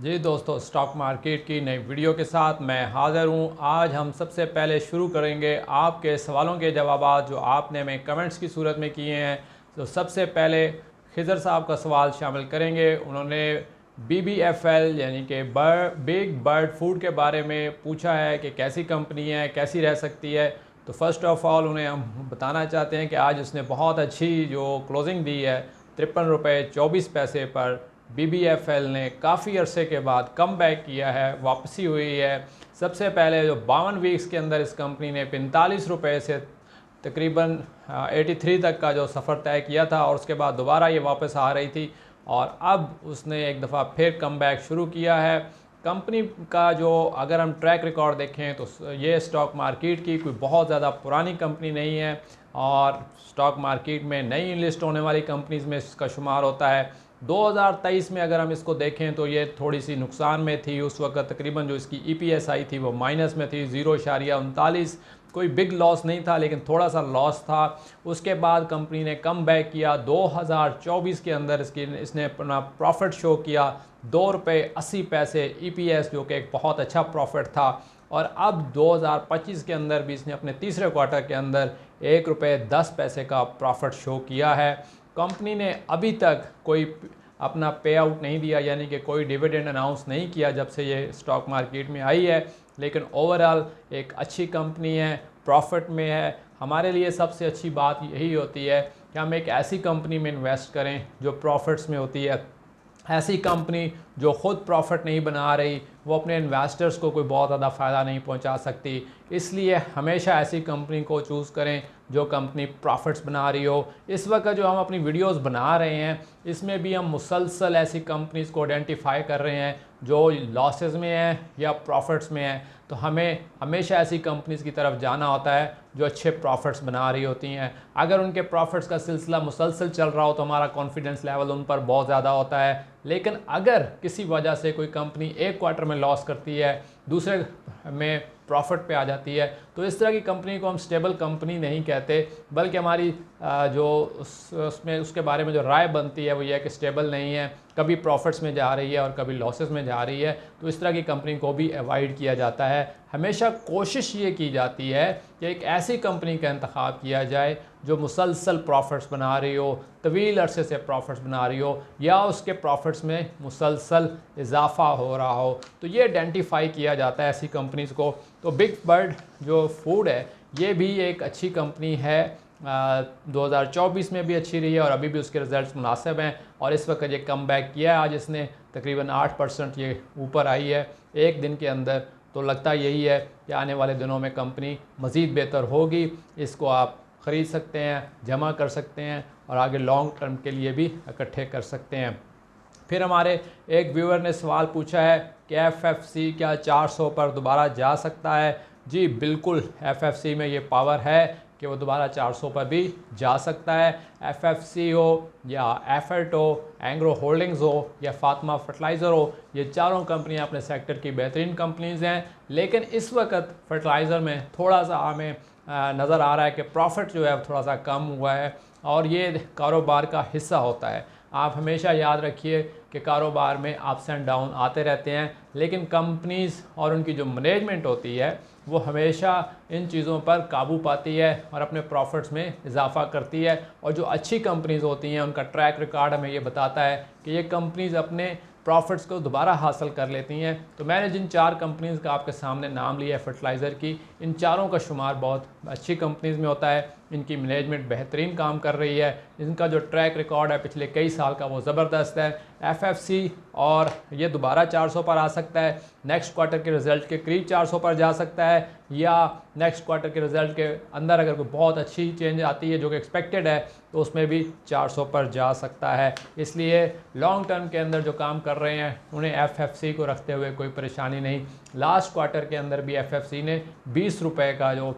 जी दोस्तों, stock market की नई वीडियो के साथ मैं हाज़िर हूँ। आज हम सबसे पहले शुरू करेंगे आपके सवालों के जवाब जो आपने हमें कमेंट्स की सूरत में किए हैं। तो सबसे पहले खिज़र साहब का सवाल शामिल करेंगे। उन्होंने BBFL यानी कि बिग बर्ड फूड के बारे में पूछा है कि कैसी कंपनी है, कैसी रह सकती है। तो फर्स्ट ऑफ़ ऑल उन्हें हम बताना चाहते हैं कि आज उसने बहुत अच्छी जो क्लोजिंग दी है, 53 रुपये 24 पैसे पर। BBFL ने काफ़ी अरसे के बाद कम बैक किया है, वापसी हुई है। सबसे पहले जो 52 वीक्स के अंदर इस कंपनी ने 45 रुपये से तकरीबन 83 तक का जो सफ़र तय किया था, और उसके बाद दोबारा ये वापस आ रही थी, और अब उसने एक दफ़ा फिर कम बैक शुरू किया है। कंपनी का जो अगर हम ट्रैक रिकॉर्ड देखें तो ये स्टॉक मार्केट की कोई बहुत ज़्यादा पुरानी कंपनी नहीं है, और स्टॉक मार्केट में नई लिस्ट होने वाली कंपनीज़ में इसका शुमार होता है। 2023 में अगर हम इसको देखें तो ये थोड़ी सी नुकसान में थी। उस वक्त तकरीबन जो इसकी EPS आई थी वो माइनस में थी, 0.39। कोई बिग लॉस नहीं था, लेकिन थोड़ा सा लॉस था। उसके बाद कंपनी ने कम बैक किया। 2024 के अंदर इसने अपना प्रॉफिट शो किया, ₹2.80 EPS, जो कि एक बहुत अच्छा प्रॉफिट था। और अब 2025 के अंदर भी इसने अपने तीसरे क्वार्टर के अंदर ₹1.10 का प्रॉफिट शो किया है। कंपनी ने अभी तक कोई अपना पे आउट नहीं दिया, यानी कि कोई डिविडेंड अनाउंस नहीं किया जब से ये स्टॉक मार्केट में आई है, लेकिन ओवरऑल एक अच्छी कंपनी है, प्रॉफिट में है। हमारे लिए सबसे अच्छी बात यही होती है कि हम एक ऐसी कंपनी में इन्वेस्ट करें जो प्रॉफिट्स में होती है। ऐसी कंपनी जो ख़ुद प्रॉफिट नहीं बना रही, वो अपने इन्वेस्टर्स को कोई बहुत ज़्यादा फ़ायदा नहीं पहुंचा सकती। इसलिए हमेशा ऐसी कंपनी को चूज़ करें जो कंपनी प्रॉफिट्स बना रही हो। इस वक्त जो हम अपनी वीडियोस बना रहे हैं, इसमें भी हम मुसलसल ऐसी कंपनीज़ को आइडेंटिफाई कर रहे हैं जो लॉसेस में हैं या प्रॉफिट्स में हैं। तो हमें हमेशा ऐसी कंपनीज़ की तरफ जाना होता है जो अच्छे प्रॉफिट्स बना रही होती हैं। अगर उनके प्रॉफिट्स का सिलसिला मुसलसल चल रहा हो तो हमारा कॉन्फिडेंस लेवल उन पर बहुत ज़्यादा होता है। लेकिन अगर किसी वजह से कोई कंपनी एक क्वार्टर में लॉस करती है, दूसरे में प्रॉफिट पे आ जाती है, तो इस तरह की कंपनी को हम स्टेबल कंपनी नहीं कहते, बल्कि हमारी जो उसमें उसके बारे में जो राय बनती है वो ये है कि स्टेबल नहीं है, कभी प्रॉफिट्स में जा रही है और कभी लॉसेस में जा रही है। तो इस तरह की कंपनी को भी अवॉइड किया जाता है। हमेशा कोशिश ये की जाती है कि एक ऐसी कंपनी का इंतखाब किया जाए जो मुसलसल प्रॉफिट्स बना रही हो, तवील अरसे से प्रॉफिट्स बना रही हो, या उसके प्रॉफिट्स में मुसलसल इजाफा हो रहा हो। तो ये आइडेंटिफाई किया जाता है ऐसी कंपनीज़ को। तो बिग बर्ड जो फूड है, ये भी एक अच्छी कंपनी है। 2024 में भी अच्छी रही है और अभी भी उसके रिजल्ट्स मुनासिब हैं, और इस वक्त ये कम बैक किया है। आज इसने तकरीबन 8% ये ऊपर आई है एक दिन के अंदर। तो लगता यही है कि आने वाले दिनों में कंपनी मज़ीद बेहतर होगी। इसको आप ख़रीद सकते हैं, जमा कर सकते हैं, और आगे लॉन्ग टर्म के लिए भी इकट्ठे कर सकते हैं। फिर हमारे एक व्यूअर ने सवाल पूछा है कि FFC क्या 400 पर दोबारा जा सकता है। जी बिल्कुल, FFC में ये पावर है कि वो दोबारा 400 पर भी जा सकता है। FFC हो या एफर्ट हो, एंग्रो होल्डिंग्स हो या फातिमा फर्टिलाइज़र हो, ये चारों कंपनियां अपने सेक्टर की बेहतरीन कंपनीज़ हैं। लेकिन इस वक्त फर्टिलाइज़र में थोड़ा सा हमें नज़र आ रहा है कि प्रॉफिट जो है थोड़ा सा कम हुआ है, और ये कारोबार का हिस्सा होता है। आप हमेशा याद रखिए कि कारोबार में अप्स एंड डाउन आते रहते हैं, लेकिन कंपनीज़ और उनकी जो मैनेजमेंट होती है वो हमेशा इन चीज़ों पर काबू पाती है और अपने प्रॉफिट्स में इजाफा करती है। और जो अच्छी कंपनीज़ होती हैं उनका ट्रैक रिकॉर्ड हमें ये बताता है कि ये कंपनीज़ अपने प्रॉफिट्स को दोबारा हासिल कर लेती हैं। तो मैंने जिन 4 कंपनीज़ का आपके सामने नाम लिया है फर्टिलाइज़र की, इन चारों का शुमार बहुत अच्छी कंपनीज़ में होता है। इनकी मैनेजमेंट बेहतरीन काम कर रही है, इनका जो ट्रैक रिकॉर्ड है पिछले कई साल का वो ज़बरदस्त है। FFC और ये दोबारा 400 पर आ सकता है, नेक्स्ट क्वार्टर के रिज़ल्ट के करीब 400 पर जा सकता है, या नेक्स्ट क्वार्टर के रिज़ल्ट के अंदर अगर कोई बहुत अच्छी चेंज आती है जो कि एक्सपेक्टेड है तो उसमें भी 400 पर जा सकता है। इसलिए लॉन्ग टर्म के अंदर जो काम कर रहे हैं उन्हें FFC को रखते हुए कोई परेशानी नहीं। लास्ट क्वार्टर के अंदर भी FFC ने 20 रुपये का जो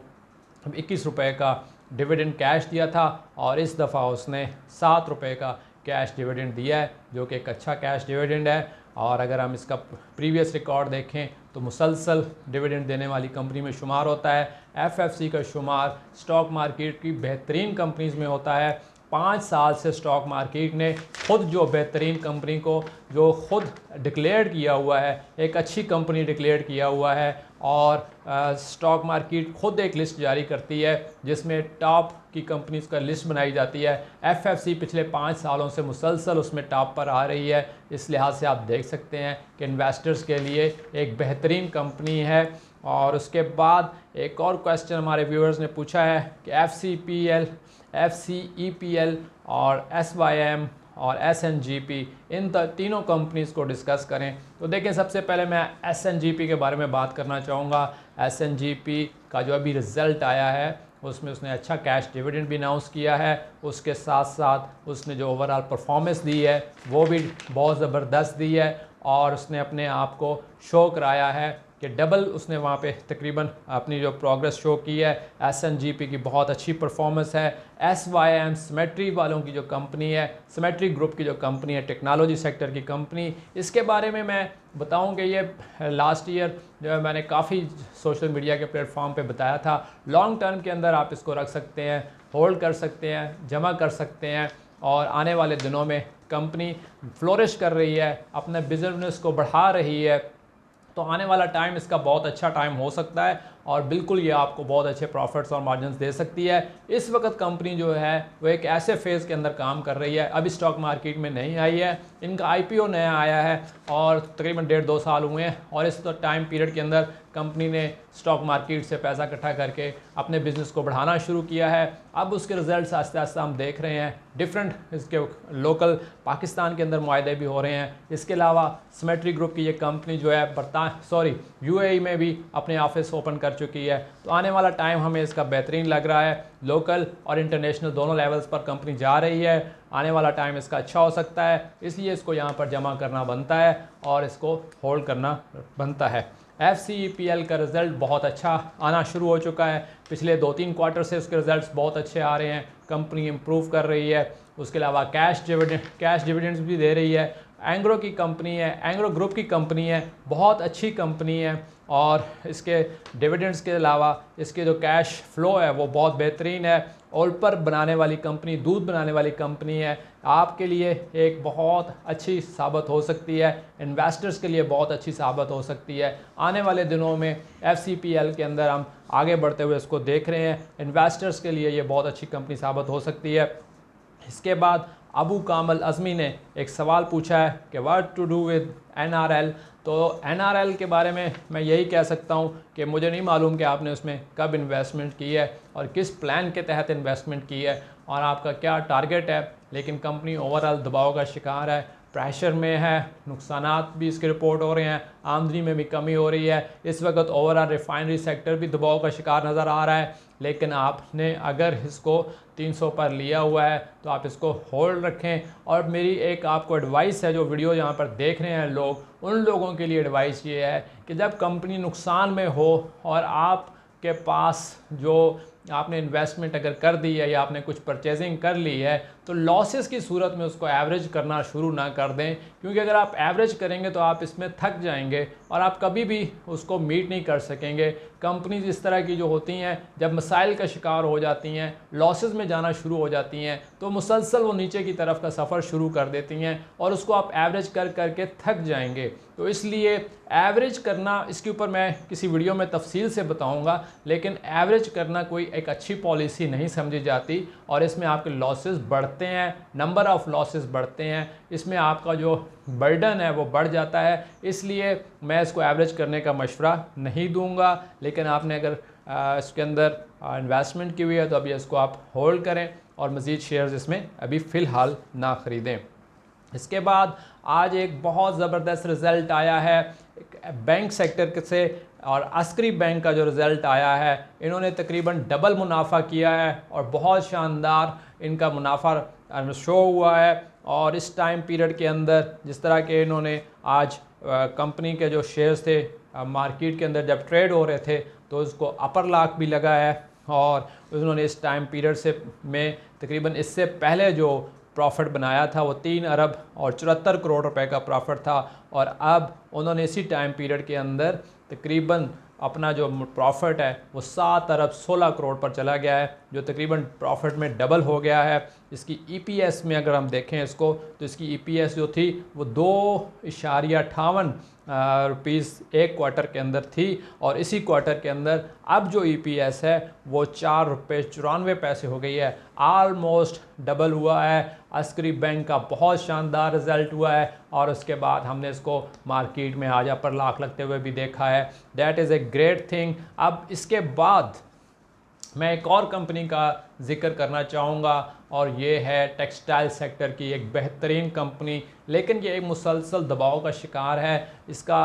21 रुपये का डिविडेंड कैश दिया था, और इस दफ़ा उसने 7 रुपये का कैश डिविडेंड दिया है, जो कि एक अच्छा कैश डिविडेंड है। और अगर हम इसका प्रीवियस रिकॉर्ड देखें तो मुसलसल डिविडेंड देने वाली कंपनी में शुमार होता है। FFC का शुमार स्टॉक मार्केट की बेहतरीन कंपनीज़ में होता है। 5 साल से स्टॉक मार्केट ने खुद जो बेहतरीन कंपनी को जो खुद डिक्लेयर किया हुआ है, एक अच्छी कंपनी डिक्लेयर किया हुआ है, और स्टॉक मार्केट खुद एक लिस्ट जारी करती है जिसमें टॉप की कंपनीज का लिस्ट बनाई जाती है। एफएफसी पिछले 5 सालों से मुसलसल उसमें टॉप पर आ रही है। इस लिहाज से आप देख सकते हैं कि इन्वेस्टर्स के लिए एक बेहतरीन कंपनी है। और उसके बाद एक और क्वेश्चन हमारे व्यूअर्स ने पूछा है कि एफसीपीएल, एफसीईपीएल और एसवाईएम और एसएनजीपी, इन तीनों कंपनीज़ को डिस्कस करें। तो देखें, सबसे पहले मैं एसएनजीपी के बारे में बात करना चाहूँगा। एसएनजीपी का जो अभी रिज़ल्ट आया है उसमें उसने अच्छा कैश डिविडेंड भी अनाउंस किया है। उसके साथ साथ उसने जो ओवरऑल परफॉर्मेंस दी है वो भी बहुत ज़बरदस्त दी है, और उसने अपने आप को शो कराया है कि डबल उसने वहाँ पे तकरीबन अपनी जो प्रोग्रेस शो की है। एसएनजीपी की बहुत अच्छी परफॉर्मेंस है। एसवाईएम सिमेट्री वालों की जो कंपनी है, सिमेट्री ग्रुप की जो कंपनी है, टेक्नोलॉजी सेक्टर की कंपनी, इसके बारे में मैं बताऊं कि ये लास्ट ईयर जो है मैंने काफ़ी सोशल मीडिया के प्लेटफॉर्म पे बताया था। लॉन्ग टर्म के अंदर आप इसको रख सकते हैं, होल्ड कर सकते हैं, जमा कर सकते हैं, और आने वाले दिनों में कंपनी फ्लोरिश कर रही है, अपने बिजनेस को बढ़ा रही है, तो आने वाला टाइम इसका बहुत अच्छा टाइम हो सकता है, और बिल्कुल ये आपको बहुत अच्छे प्रॉफिट्स और मार्जिन्स दे सकती है। इस वक्त कंपनी जो है वो एक ऐसे फेज़ के अंदर काम कर रही है, अभी स्टॉक मार्केट में नहीं आई है, इनका आईपीओ नया आया है और तकरीबन 1.5-2 साल हुए हैं, और इस टाइम पीरियड के अंदर कंपनी ने स्टॉक मार्केट से पैसा इकट्ठा करके अपने बिज़नेस को बढ़ाना शुरू किया है। अब उसके रिजल्ट्स आस्ते आस्ते हम देख रहे हैं। डिफरेंट इसके लोकल पाकिस्तान के अंदर मुआहदे भी हो रहे हैं। इसके अलावा सिमेट्री ग्रुप की ये कंपनी जो है यूएई में भी अपने ऑफिस ओपन कर चुकी है। तो आने वाला टाइम हमें इसका बेहतरीन लग रहा है। लोकल और इंटरनेशनल दोनों लेवल्स पर कंपनी जा रही है। आने वाला टाइम इसका अच्छा हो सकता है, इसलिए इसको यहाँ पर जमा करना बनता है और इसको होल्ड करना बनता है। एफसीईपीएल का रिज़ल्ट बहुत अच्छा आना शुरू हो चुका है। पिछले 2-3 क्वार्टर से उसके रिज़ल्ट्स बहुत अच्छे आ रहे हैं। कंपनी इम्प्रूव कर रही है। उसके अलावा कैश डिविडेंड्स भी दे रही है। एंग्रो की कंपनी है, एंग्रो ग्रुप की कंपनी है, बहुत अच्छी कंपनी है, और इसके डिविडेंड्स के अलावा इसके जो कैश फ्लो है वो बहुत बेहतरीन है। ओल्पर बनाने वाली कंपनी, दूध बनाने वाली कंपनी है, आपके लिए एक बहुत अच्छी साबित हो सकती है, इन्वेस्टर्स के लिए बहुत अच्छी साबित हो सकती है। आने वाले दिनों में एफसीपीएल के अंदर हम आगे बढ़ते हुए इसको देख रहे हैं। इन्वेस्टर्स के लिए ये बहुत अच्छी कंपनी साबित हो सकती है। इसके बाद अबू कामल अज़मी ने एक सवाल पूछा है कि what to do with NRL. तो एनआरएल के बारे में मैं यही कह सकता हूँ कि मुझे नहीं मालूम कि आपने उसमें कब इन्वेस्टमेंट की है और किस प्लान के तहत इन्वेस्टमेंट की है और आपका क्या टारगेट है, लेकिन कंपनी ओवरऑल दबाव का शिकार है, प्रेशर में है, नुकसानात भी इसके रिपोर्ट हो रहे हैं, आमदनी में भी कमी हो रही है। इस वक्त ओवरऑल रिफाइनरी सेक्टर भी दबाव का शिकार नज़र आ रहा है, लेकिन आपने अगर इसको 300 पर लिया हुआ है तो आप इसको होल्ड रखें। और मेरी एक आपको एडवाइस है, जो वीडियो यहाँ पर देख रहे हैं लोग, उन लोगों के लिए एडवाइस ये है कि जब कंपनी नुकसान में हो और आपके पास जो आपने इन्वेस्टमेंट अगर कर दी है या आपने कुछ परचेजिंग कर ली है, तो लॉसेस की सूरत में उसको एवरेज करना शुरू ना कर दें, क्योंकि अगर आप एवरेज करेंगे तो आप इसमें थक जाएंगे और आप कभी भी उसको मीट नहीं कर सकेंगे। कंपनीज इस तरह की जो होती हैं, जब मसाइल का शिकार हो जाती हैं, लॉसेस में जाना शुरू हो जाती हैं, तो मुसलसल वो नीचे की तरफ का सफ़र शुरू कर देती हैं और उसको आप एवरेज कर करके थक जाएंगे। तो इसलिए एवरेज करना, इसके ऊपर मैं किसी वीडियो में तफसील से बताऊंगा, लेकिन एवरेज करना कोई एक अच्छी पॉलिसी नहीं समझी जाती और इसमें आपके लॉसेस बढ़ते हैं, नंबर ऑफ़ लॉसेस बढ़ते हैं, इसमें आपका जो बर्डन है वो बढ़ जाता है। इसलिए मैं इसको एवरेज करने का मशवरा नहीं दूंगा, लेकिन आपने अगर इसके अंदर इन्वेस्टमेंट की हुई है तो अभी इसको आप होल्ड करें और मज़ीद शेयर्स इसमें अभी फ़िलहाल ना ख़रीदें। इसके बाद आज एक बहुत ज़बरदस्त रिज़ल्ट आया है बैंक सेक्टर से, और अस्करी बैंक का जो रिज़ल्ट आया है, इन्होंने तकरीबन डबल मुनाफा किया है और बहुत शानदार इनका मुनाफा शो हुआ है। और इस टाइम पीरियड के अंदर जिस तरह के इन्होंने आज कंपनी के जो शेयर्स थे मार्केट के अंदर जब ट्रेड हो रहे थे तो उसको अपर लाक भी लगा है, और उन्होंने इस टाइम पीरियड से में तकरीबन इससे पहले जो प्रॉफिट बनाया था वो 3 अरब और 74 करोड़ रुपए का प्रॉफिट था, और अब उन्होंने इसी टाइम पीरियड के अंदर तकरीबन अपना जो प्रॉफिट है वो 7 अरब 16 करोड़ पर चला गया है, जो तकरीबन प्रॉफिट में डबल हो गया है। इसकी ईपीएस में अगर हम देखें इसको, तो इसकी ईपीएस जो थी वो 2.58 रुपीज़ एक क्वार्टर के अंदर थी, और इसी क्वार्टर के अंदर अब जो ईपीएस है वो 4.94 रुपये हो गई है, ऑलमोस्ट डबल हुआ है। अस्करी बैंक का बहुत शानदार रिजल्ट हुआ है, और उसके बाद हमने इसको मार्केट में आजा पर लाख लगते हुए भी देखा है। That is a great thing. अब इसके बाद मैं एक और कंपनी का जिक्र करना चाहूँगा, और ये है टेक्सटाइल सेक्टर की एक बेहतरीन कंपनी, लेकिन ये एक मुसलसल दबाव का शिकार है। इसका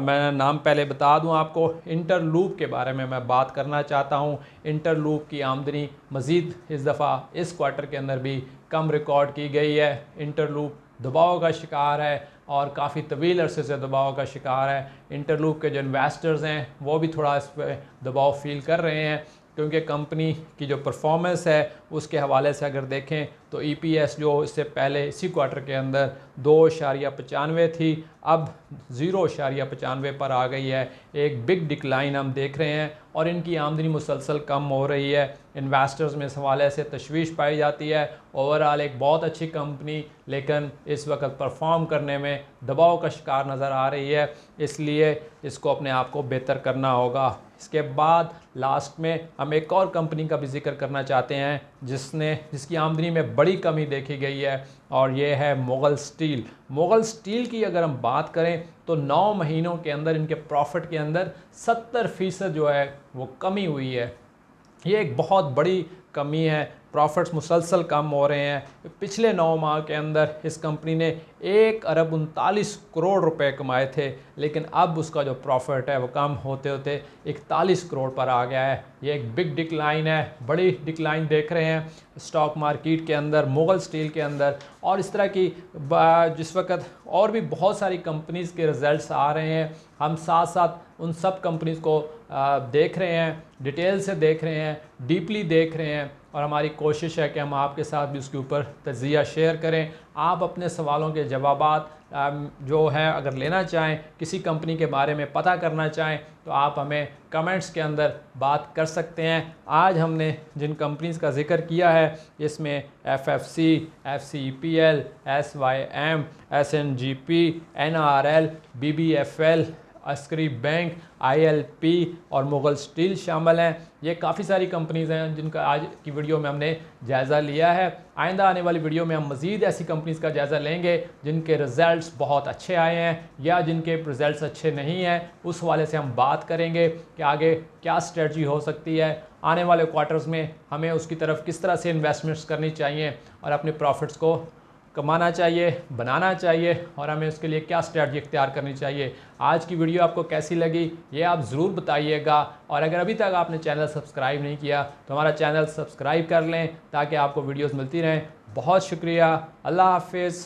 मैं नाम पहले बता दूं आपको, इंटरलूप के बारे में मैं बात करना चाहता हूं। इंटरलूप की आमदनी मज़ीद इस दफ़ा इस क्वार्टर के अंदर भी कम रिकॉर्ड की गई है। इंटरलूप दबाव का शिकार है और काफ़ी तवील अरसे से दबाव का शिकार है। इंटरलूप के जो इन्वेस्टर्स हैं वो भी थोड़ा इस पर दबाव फील कर रहे हैं, क्योंकि कंपनी की जो परफॉर्मेंस है उसके हवाले से अगर देखें तो ईपीएस जो इससे पहले इसी क्वार्टर के अंदर 2.95 थी, अब 0.95 पर आ गई है। एक बिग डिक्लाइन हम देख रहे हैं, और इनकी आमदनी मुसलसल कम हो रही है। इन्वेस्टर्स में इस हवाले से तशवीश पाई जाती है। ओवरऑल एक बहुत अच्छी कंपनी, लेकिन इस वक्त परफॉर्म करने में दबाव का शिकार नज़र आ रही है, इसलिए इसको अपने आप को बेहतर करना होगा। इसके बाद लास्ट में हम एक और कंपनी का भी जिक्र करना चाहते हैं जिसकी आमदनी में बड़ी कमी देखी गई है, और ये है मुगल स्टील। मुगल स्टील की अगर हम बात करें तो 9 महीनों के अंदर इनके प्रॉफिट के अंदर 70% जो है वो कमी हुई है। ये एक बहुत बड़ी कमी है। प्रॉफिट्स मुसलसल कम हो रहे हैं। पिछले 9 माह के अंदर इस कंपनी ने 1 अरब 39 करोड़ रुपए कमाए थे, लेकिन अब उसका जो प्रॉफिट है वो कम होते होते 41 करोड़ पर आ गया है। ये एक बिग डिक्लाइन है, बड़ी डिक्लाइन देख रहे हैं स्टॉक मार्केट के अंदर, मुगल स्टील के अंदर। और इस तरह की जिस वक्त और भी बहुत सारी कंपनीज़ के रिज़ल्ट्स आ रहे हैं, हम साथ साथ उन सब कंपनीज़ को देख रहे हैं, डिटेल से देख रहे हैं, डीपली देख रहे हैं, और हमारी कोशिश है कि हम आपके साथ भी उसके ऊपर तज्ज़िया शेयर करें। आप अपने सवालों के जवाबात जो है अगर लेना चाहें, किसी कंपनी के बारे में पता करना चाहें, तो आप हमें कमेंट्स के अंदर बात कर सकते हैं। आज हमने जिन कंपनीज़ का जिक्र किया है इसमें FFC, FCPL, SYM, SNGP, NRL, BBFL, Askari bank, ILP और मुगल स्टील शामिल हैं। ये काफ़ी सारी कंपनीज़ हैं जिनका आज की वीडियो में हमने जायज़ा लिया है। आइंदा आने वाली वीडियो में हम मज़ीद ऐसी कंपनीज़ का जायज़ा लेंगे जिनके रिज़ल्ट्स बहुत अच्छे आए हैं या जिनके रिज़ल्ट्स अच्छे नहीं हैं। उस हवाले से हम बात करेंगे कि आगे क्या स्ट्रेटजी हो सकती है, आने वाले क्वार्टर्स में हमें उसकी तरफ किस तरह से इन्वेस्टमेंट्स करनी चाहिए और अपने प्रॉफिट्स को कमाना चाहिए, बनाना चाहिए, और हमें उसके लिए क्या स्ट्रैटेजी इख्तियार करनी चाहिए। आज की वीडियो आपको कैसी लगी ये आप ज़रूर बताइएगा, और अगर अभी तक आपने चैनल सब्सक्राइब नहीं किया तो हमारा चैनल सब्सक्राइब कर लें ताकि आपको वीडियोस मिलती रहें। बहुत शुक्रिया। अल्लाह हाफिज़।